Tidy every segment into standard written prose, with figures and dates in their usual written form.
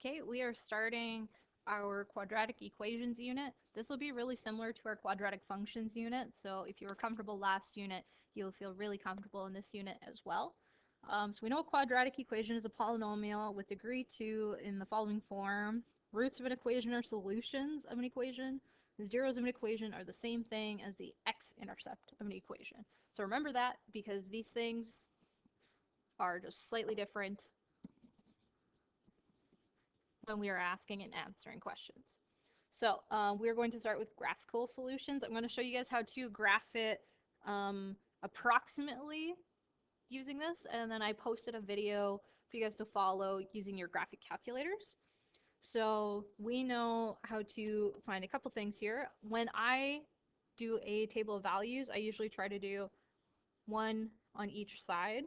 Okay, we are starting our quadratic equations unit. This will be really similar to our quadratic functions unit, so if you were comfortable last unit, you'll feel really comfortable in this unit as well. So we know a quadratic equation is a polynomial with degree 2 in the following form. Roots of an equation are solutions of an equation. The zeros of an equation are the same thing as the x-intercept of an equation. So remember that, because these things are just slightly different when we are asking and answering questions. So we're going to start with graphical solutions. I'm going to show you guys how to graph it approximately using this, and then I posted a video for you guys to follow using your graphic calculators. So we know how to find a couple things here. When I do a table of values, I usually try to do one on each side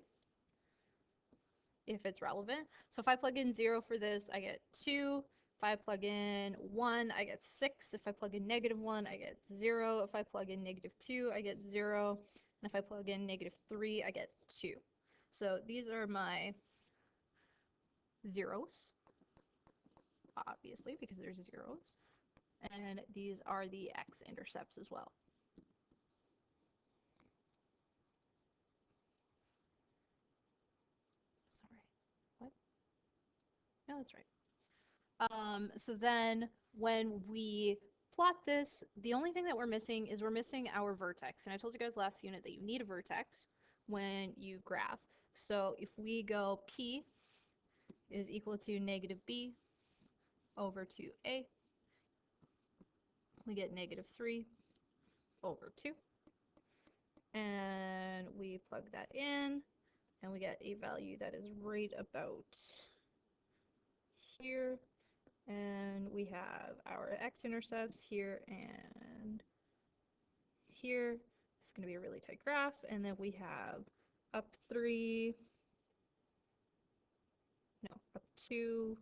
if it's relevant. So if I plug in 0 for this, I get 2. If I plug in 1, I get 6. If I plug in -1, I get 0. If I plug in -2, I get 0. And if I plug in -3, I get 2. So these are my zeros, obviously, because there's zeros. And these are the x-intercepts as well. Sorry, what? No, that's right. So then when we plot this, the only thing that we're missing is we're missing our vertex. And I told you guys last unit that you need a vertex when you graph. So if we go p is equal to -b over 2a, we get -3 over 2. And we plug that in, and we get a value that is right about here. And we have our x-intercepts here and here. It's going to be a really tight graph. And then we have up 2.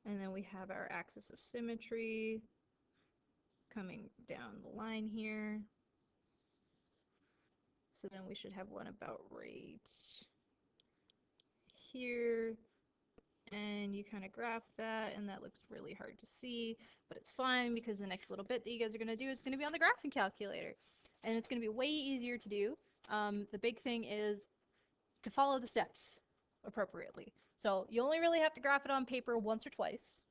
And then we have our axis of symmetry coming down the line here. So then we should have one about right here. And you kind of graph that, and that looks really hard to see, but it's fine because the next little bit that you guys are going to do is going to be on the graphing calculator, and it's going to be way easier to do. The big thing is to follow the steps appropriately. So you only really have to graph it on paper once or twice.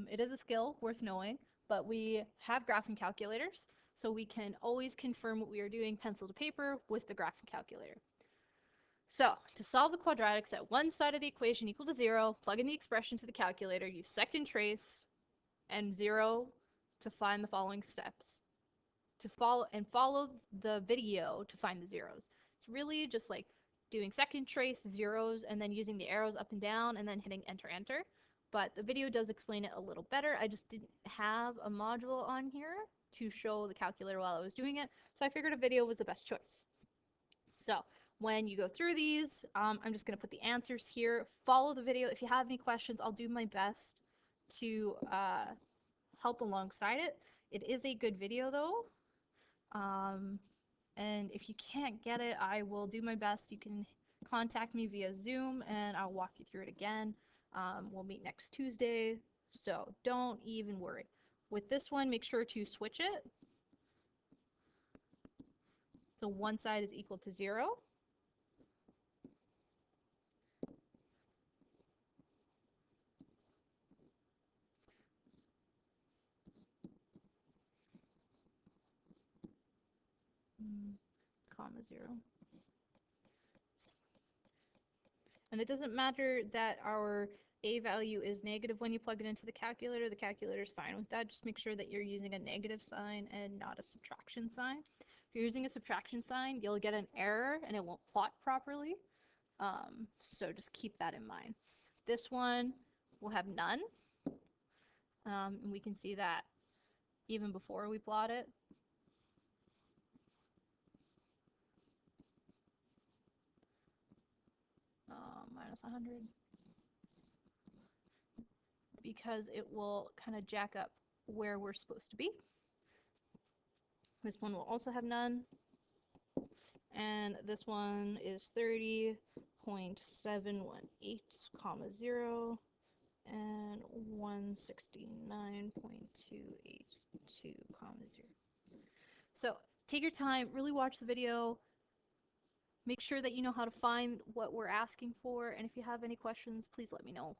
It is a skill worth knowing, but we have graphing calculators, so we can always confirm what we are doing pencil to paper with the graphing calculator. So, to solve the quadratics at one side of the equation equal to 0, plug in the expression to the calculator, use second trace and 0 to find the following steps. Follow the video to find the zeros. It's really just like doing second trace, zeros, and then using the arrows up and down, and then hitting enter, enter. But the video does explain it a little better. I just didn't have a module on here to show the calculator while I was doing it, so I figured a video was the best choice. So, when you go through these, I'm just going to put the answers here. Follow the video. If you have any questions, I'll do my best to help alongside it. It is a good video, though. And if you can't get it, I will do my best. You can contact me via Zoom, and I'll walk you through it again. We'll meet next Tuesday, so don't even worry. With this one, make sure to switch it. So one side is equal to 0. Comma 0. And it doesn't matter that our a value is negative when you plug it into the calculator. The calculator is fine with that. Just make sure that you're using a negative sign and not a subtraction sign. If you're using a subtraction sign, you'll get an error and it won't plot properly. So just keep that in mind. This one will have none. And we can see that even before we plot it. Minus 100. Because it will kind of jack up where we're supposed to be. This one will also have none. And this one is 30.718, comma 0. and 169.282, comma 0. So take your time, really watch the video, make sure that you know how to find what we're asking for, and if you have any questions, please let me know.